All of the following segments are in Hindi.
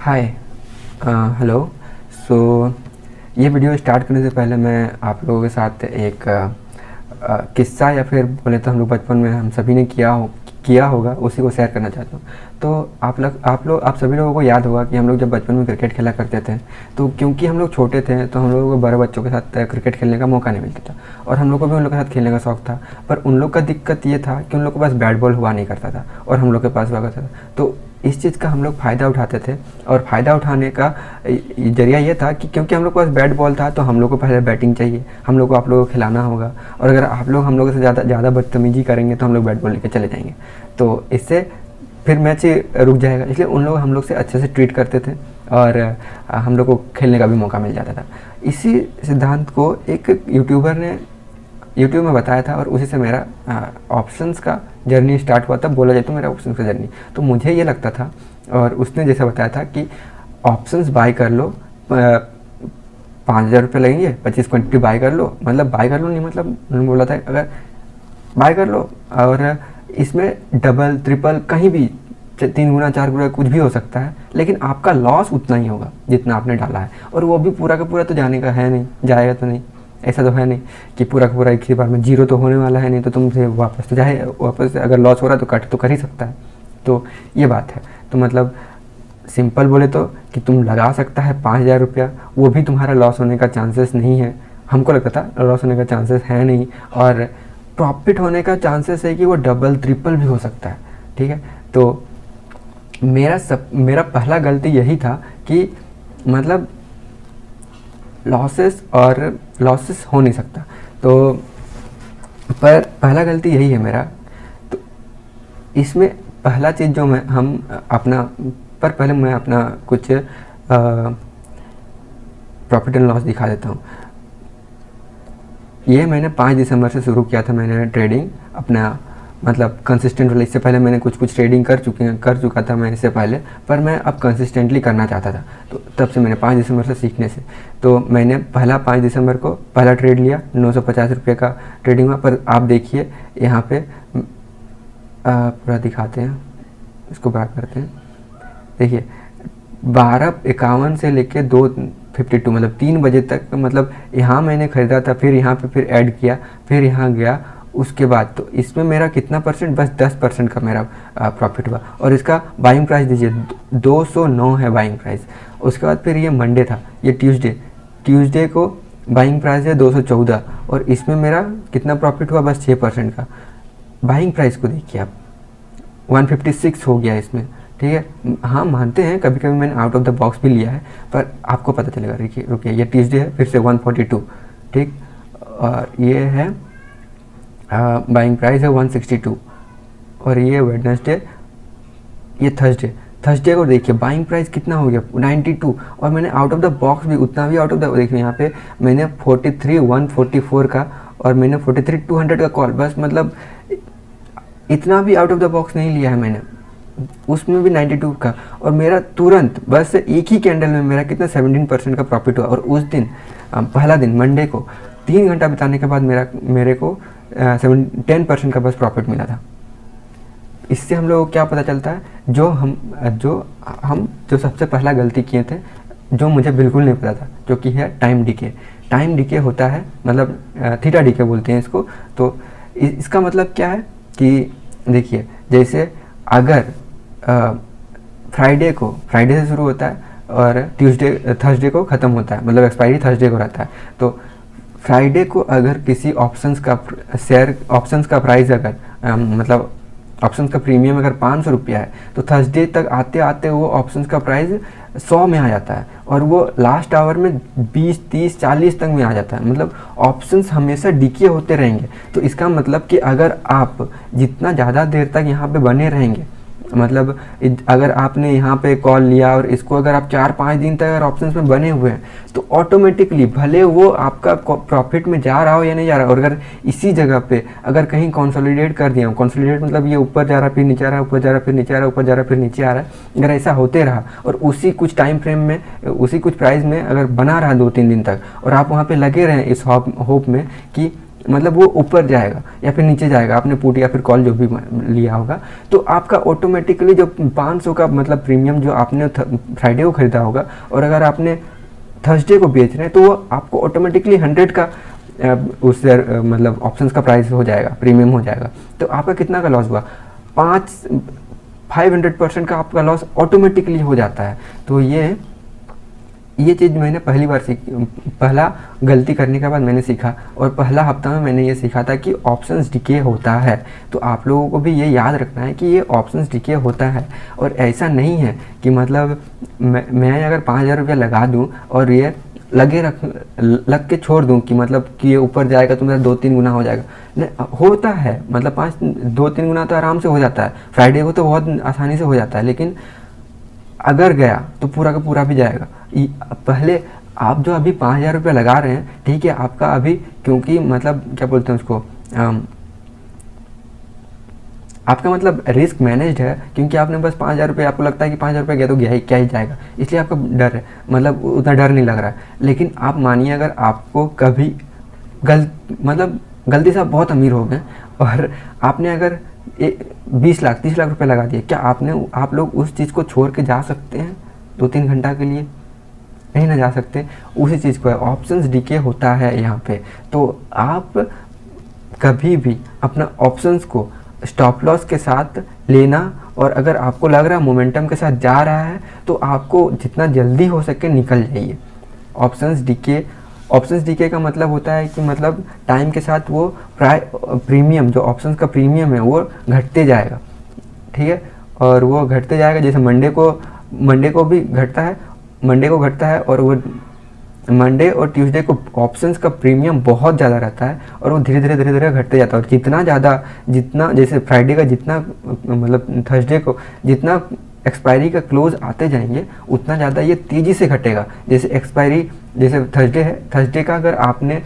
हाय। हेलो। सो ये वीडियो स्टार्ट करने से पहले मैं आप लोगों के साथ एक किस्सा या फिर बोले तो हम लोग बचपन में हम सभी ने किया होगा उसी को शेयर करना चाहता हूँ। तो आप सभी लोगों को याद होगा कि हम लोग जब बचपन में क्रिकेट खेला करते थे, तो क्योंकि हम लोग छोटे थे तो हम लोगों को बड़े बच्चों के साथ क्रिकेट खेलने का मौका नहीं मिलता था, और हम लोग को भी उन लोग के साथ खेलने का शौक़ था। पर उन लोग का दिक्कत ये था कि उन लोग के पास बैट बॉल हुआ नहीं करता था और हम लोग के पास हुआ करता था। तो इस चीज़ का हम लोग फ़ायदा उठाते थे, और फ़ायदा उठाने का ज़रिया ये था कि क्योंकि हम लोग के पास बैट बॉल था तो हम लोग को पहले बैटिंग चाहिए, हम लोग को आप लोगों को खिलाना होगा, और अगर आप लोग हम लोगों से ज़्यादा बदतमीजी करेंगे तो हम लोग बैट बॉल लेके चले जाएंगे। तो इससे फिर मैच रुक जाएगा, इसलिए उन लोग हम लोग से अच्छे से ट्रीट करते थे और हम लोग को खेलने का भी मौका मिल जाता था। इसी सिद्धांत को एक यूट्यूबर ने यूट्यूब में बताया था, और उसी से मेरा ऑप्शंस का जर्नी स्टार्ट हुआ था। बोला जाए तो मेरा ऑप्शंस का जर्नी, तो मुझे ये लगता था, और उसने जैसे बताया था कि ऑप्शंस बाय कर लो, 5,000 रुपये लगेंगे, 25 क्वान्टिटी बाय कर लो। मतलब बाय कर लो नहीं, मतलब उन्होंने बोला था अगर बाय कर लो और इसमें डबल ट्रिपल कहीं भी 3 गुना 4 गुना कुछ भी हो सकता है, लेकिन आपका लॉस उतना ही होगा जितना आपने डाला है, और वो भी पूरा का पूरा तो जाने का है नहीं, जाएगा तो नहीं, ऐसा तो है नहीं कि पूरा का पूरा एक ही बार में जीरो तो होने वाला है नहीं, तो तुमसे वापस तो चाहे वापस अगर लॉस हो रहा है तो कट तो कर ही सकता है। तो ये बात है। तो मतलब सिंपल बोले तो कि तुम लगा सकता है 5,000 रुपया, वो भी तुम्हारा लॉस होने का चांसेस नहीं है। हमको लगता था लॉस होने का चांसेस है नहीं, और प्रॉफिट होने का चांसेस है कि वो डबल ट्रिपल भी हो सकता है। ठीक है। तो मेरा पहला गलती यही था कि मतलब लॉसेस हो नहीं सकता। तो पर पहला गलती यही है मेरा। तो इसमें पहला चीज़ जो पहले मैं अपना कुछ प्रॉफिट एंड लॉस दिखा देता हूँ। ये मैंने 5 दिसंबर से शुरू किया था, मैंने ट्रेडिंग अपना मतलब कंसिस्टेंट वाला। इससे पहले मैंने कुछ ट्रेडिंग कर चुका था मैं इससे पहले, पर मैं अब कंसिस्टेंटली करना चाहता था। तो तब से मैंने 5 दिसंबर से सीखने से, तो मैंने 5 दिसंबर को पहला ट्रेड लिया, 950 रुपये का ट्रेडिंग हुआ। पर आप देखिए यहाँ पे पूरा दिखाते हैं, इसको बात करते हैं। देखिए 12:51 से लेके 2:52 मतलब 3 बजे तक, मतलब यहाँ मैंने ख़रीदा था, फिर यहाँ पे फिर ऐड किया, फिर यहाँ गया, उसके बाद तो इसमें मेरा कितना परसेंट, बस 10% का मेरा प्रॉफिट हुआ। और इसका बाइंग प्राइस दीजिए 209 है बाइंग प्राइस। उसके बाद फिर ये मंडे था, ये ट्यूसडे को बाइंग प्राइस है 214, और इसमें मेरा कितना प्रॉफिट हुआ, बस 6% का। बाइंग प्राइस को देखिए आप, 156 हो गया इसमें। ठीक है। हाँ मानते हैं कभी कभी मैंने आउट ऑफ द बॉक्स भी लिया है, पर आपको पता चलेगा। रुकिए ये ट्यूसडे है, फिर से 142। ठीक। और ये है बाइंग प्राइस है 162, और ये वेडनेसडे, ये थर्सडे को देखिए बाइंग प्राइस कितना हो गया 92, और मैंने आउट ऑफ द बॉक्स भी उतना भी आउट ऑफ द, देखिए यहाँ पे मैंने 43,144 का, और मैंने 43,200 का कॉल, बस मतलब इतना भी आउट ऑफ द बॉक्स नहीं लिया है मैंने, उसमें भी 92 का। और मेरा तुरंत बस एक ही कैंडल में मेरा कितना 17% का प्रॉफिट हुआ। और उस दिन पहला दिन मंडे को 3 घंटा बिताने के बाद मेरे को 10% का बस प्रॉफिट मिला था। इससे हम लोग को क्या पता चलता है, जो सबसे पहला गलती किए थे, जो मुझे बिल्कुल नहीं पता था, जो कि है टाइम डिके होता है, मतलब थीटा डिके बोलते हैं इसको। तो इसका मतलब क्या है कि देखिए, जैसे अगर फ्राइडे से शुरू होता है और थर्सडे को ख़त्म होता है, मतलब एक्सपायरी थर्सडे को रहता है। तो फ्राइडे को अगर किसी ऑप्शंस का प्राइस अगर मतलब ऑप्शंस का प्रीमियम अगर 500 रुपया है, तो थर्सडे तक आते आते वो ऑप्शंस का प्राइस 100 में आ जाता है, और वो लास्ट आवर में 20, 30, 40 तक में आ जाता है। मतलब ऑप्शंस हमेशा डिके होते रहेंगे। तो इसका मतलब कि अगर आप जितना ज़्यादा देर तक यहाँ पे बने रहेंगे, मतलब अगर आपने यहाँ पे कॉल लिया और इसको अगर आप 4-5 दिन तक अगर ऑप्शंस में बने हुए हैं, तो ऑटोमेटिकली भले वो आपका प्रॉफिट में जा रहा हो या नहीं जा रहा हो, और अगर इसी जगह पे अगर कहीं कंसोलिडेट कर दिया, कंसोलिडेट मतलब ये ऊपर जा रहा फिर नीचे आ रहा है, ऊपर जा रहा फिर नीचे आ रहा है, ऊपर जा रहा फिर नीचे आ रहा है, अगर ऐसा होते रहा और उसी कुछ टाइम फ्रेम में उसी कुछ प्राइस में अगर बना रहा 2-3 दिन तक, और आप वहाँ पर लगे रहें इस होप में कि मतलब वो ऊपर जाएगा या फिर नीचे जाएगा, आपने पुट या फिर कॉल जो भी लिया होगा, तो आपका ऑटोमेटिकली जो 500 का मतलब प्रीमियम जो आपने फ्राइडे को खरीदा होगा, और अगर आपने थर्सडे को बेच रहे हैं, तो वो आपको ऑटोमेटिकली 100 का उस मतलब ऑप्शंस का प्राइस हो जाएगा, प्रीमियम हो जाएगा। तो आपका कितना का लॉस हुआ? 500% का आपका लॉस ऑटोमेटिकली हो जाता है। तो ये चीज़ मैंने पहली बार पहला गलती करने के बाद मैंने सीखा, और पहला हफ्ता में मैंने ये सीखा था कि ऑप्शंस डिके होता है। तो आप लोगों को भी ये याद रखना है कि ये ऑप्शंस डिके होता है, और ऐसा नहीं है कि मतलब मैं अगर 5,000 रुपया लगा दूँ और ये लग के छोड़ दूँ कि मतलब कि ये ऊपर जाएगा तो मेरा 2-3 गुना हो जाएगा। नहीं, होता है, मतलब 2-3 गुना तो आराम से हो जाता है, फ्राइडे को तो बहुत आसानी से हो जाता है, लेकिन अगर गया तो पूरा का पूरा भी जाएगा। पहले आप जो अभी 5,000 रुपये लगा रहे हैं, ठीक है, आपका अभी क्योंकि मतलब क्या बोलते हैं उसको, आपका मतलब रिस्क मैनेज्ड है, क्योंकि आपने बस 5,000 रुपये, आपको लगता है कि 5,000 रुपये गया तो गया ही, क्या ही जाएगा, इसलिए आपका डर है, मतलब उतना डर नहीं लग रहा है। लेकिन आप मानिए अगर आपको कभी गलती से आप बहुत अमीर हो गए और आपने अगर 20 लाख 30 लाख रुपए लगा दिए, क्या आप लोग उस चीज़ को छोड़ के जा सकते हैं 2-3 घंटा के लिए? नहीं ना जा सकते। उसी चीज़ को है, ऑप्शंस डीके होता है यहाँ पे। तो आप कभी भी अपना ऑप्शंस को स्टॉप लॉस के साथ लेना, और अगर आपको लग रहा है मोमेंटम के साथ जा रहा है, तो आपको जितना जल्दी हो सके निकल जाइए। ऑप्शंस डीके का मतलब होता है कि मतलब टाइम के साथ वो प्रीमियम, जो ऑप्शंस का प्रीमियम है वो घटते जाएगा, ठीक है, और वो घटते जाएगा। जैसे मंडे को भी घटता है, मंडे को घटता है, और वो मंडे और ट्यूसडे को ऑप्शंस का प्रीमियम बहुत ज़्यादा रहता है, और वो धीरे धीरे घटते जाता है। और जितना जैसे फ्राइडे का जितना मतलब थर्सडे को जितना एक्सपायरी का क्लोज आते जाएंगे, उतना ज़्यादा ये तेज़ी से घटेगा। जैसे एक्सपायरी, जैसे थर्सडे है, थर्सडे का अगर आपने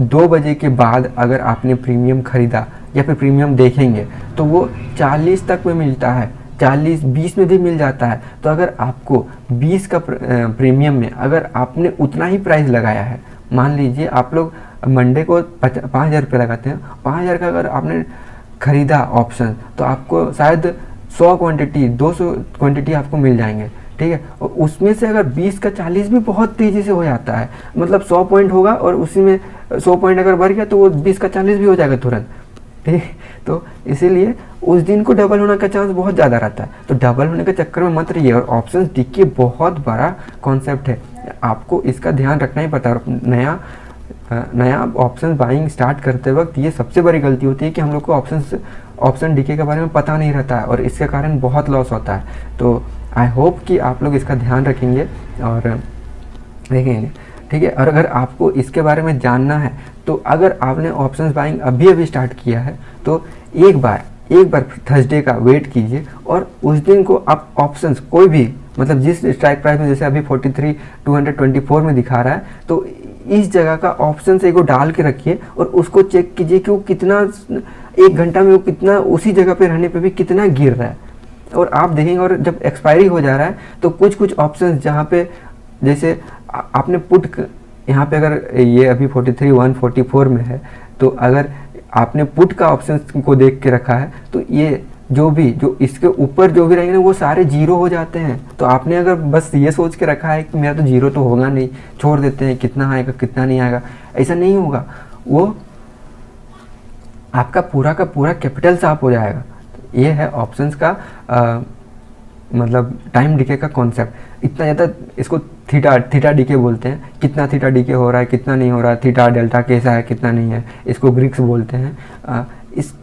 2 बजे के बाद अगर आपने प्रीमियम ख़रीदा या फिर प्रीमियम देखेंगे, तो वो 40 तक में मिलता है, 40-20 में भी मिल जाता है। तो अगर आपको 20 का प्रीमियम में अगर आपने उतना ही प्राइस लगाया है, मान लीजिए आप लोग मंडे को 5,000 रुपये लगाते हैं, 5,000 का अगर आपने ख़रीदा ऑप्शन, तो आपको शायद 100 क्वांटिटी 200 क्वांटिटी आपको मिल जाएंगे, ठीक है। और उसमें से अगर 20 का 40 भी बहुत तेज़ी से हो जाता है, मतलब 100 पॉइंट होगा और उसी में 100 पॉइंट अगर बढ़ गया तो वो 20 का 40 भी हो जाएगा तुरंत, ठीक। तो इसीलिए उस दिन को डबल होने का चांस बहुत ज़्यादा रहता है। तो डबल होने के चक्कर में मत रहिए। और ऑप्शंस डीके बहुत बड़ा कॉन्सेप्ट है, आपको इसका ध्यान रखना ही पड़ता है। नया ऑप्शन बाइंग स्टार्ट करते वक्त ये सबसे बड़ी गलती होती है कि हम लोग को ऑप्शन डीके के बारे में पता नहीं रहता है, और इसके कारण बहुत लॉस होता है। तो आई होप कि आप लोग इसका ध्यान रखेंगे और देखेंगे, ठीक है। और अगर आपको इसके बारे में जानना है, तो अगर आपने ऑप्शंस बाइंग अभी स्टार्ट किया है, तो एक बार थर्सडे का वेट कीजिए, और उस दिन को आप ऑप्शंस कोई भी, मतलब जिस स्ट्राइक प्राइस में, जैसे अभी 43,224 में दिखा रहा है, तो इस जगह का ऑप्शन से को डाल के रखिए और उसको चेक कीजिए कि वो कितना 1 घंटा में वो कितना उसी जगह पे रहने पे भी कितना गिर रहा है, और आप देखेंगे। और जब एक्सपायरी हो जा रहा है, तो कुछ ऑप्शंस जहाँ पे जैसे आपने पुट यहाँ पे अगर ये अभी 43,144 में है, तो अगर आपने पुट का ऑप्शन को देख के रखा है, तो ये जो इसके ऊपर जो भी रहेंगे ना, वो सारे जीरो हो जाते हैं। तो आपने अगर बस ये सोच के रखा है कि मेरा तो जीरो तो होगा नहीं, छोड़ देते हैं, कितना आएगा कितना नहीं आएगा, ऐसा नहीं होगा। वो आपका पूरा का पूरा कैपिटल साफ हो जाएगा। तो ये है ऑप्शंस का मतलब टाइम डिके का कॉन्सेप्ट। इतना ज़्यादा इसको थीटा डिके बोलते हैं, कितना थीटा डिके हो रहा है कितना नहीं हो रहा है, थीटा डेल्टा कैसा है कितना नहीं है, इसको ग्रीक्स बोलते हैं।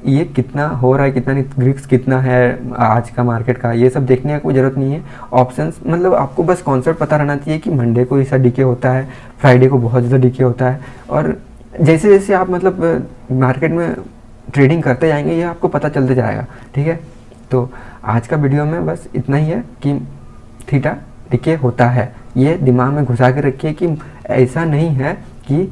ये कितना हो रहा है कितना नहीं, ग्रीक्स कितना है आज का मार्केट का, ये सब देखने का कोई ज़रूरत नहीं है। ऑप्शंस मतलब आपको बस कॉन्सेप्ट पता रहना चाहिए कि मंडे को ऐसा डिके होता है, फ्राइडे को बहुत ज़्यादा डिके होता है, और जैसे जैसे आप मतलब मार्केट में ट्रेडिंग करते जाएंगे, ये आपको पता चलते जाएगा, ठीक है। तो आज का वीडियो में बस इतना ही है कि थीटा डिके होता है, ये दिमाग में घुसा के रखिए कि ऐसा नहीं है कि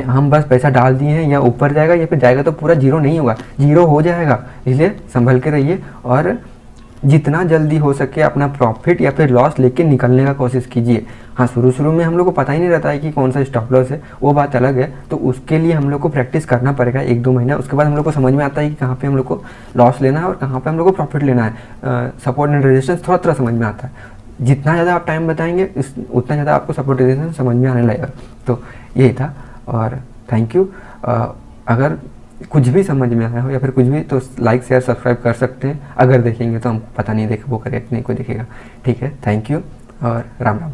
हम बस पैसा डाल दिए हैं या ऊपर जाएगा या फिर जाएगा तो पूरा जीरो नहीं होगा, जीरो हो जाएगा। इसलिए संभल के रहिए और जितना जल्दी हो सके अपना प्रॉफिट या फिर लॉस लेके निकलने का कोशिश कीजिए। हाँ, शुरू में हम लोग को पता ही नहीं रहता है कि कौन सा स्टॉप लॉस है, वो बात अलग है। तो उसके लिए हम लोग को प्रैक्टिस करना पड़ेगा 1-2 महीना। उसके बाद हम लोग को समझ में आता है कि कहाँ पे हम लोग को लॉस लेना है और कहाँ पे हम लोग को प्रॉफिट लेना है। सपोर्ट एंड रेजिस्टेंस थोड़ा थोड़ा समझ में आता है। जितना ज़्यादा आप टाइम बताएंगे उतना ज़्यादा आपको सपोर्ट रेजिस्टेंस समझ में आने लगेगा। तो यही था और थैंक यू। अगर कुछ भी समझ में आया हो या फिर कुछ भी, तो लाइक शेयर सब्सक्राइब कर सकते हैं। अगर देखेंगे तो हमको पता नहीं, वो करे नहीं, कोई देखेगा। ठीक है, थैंक यू और राम राम।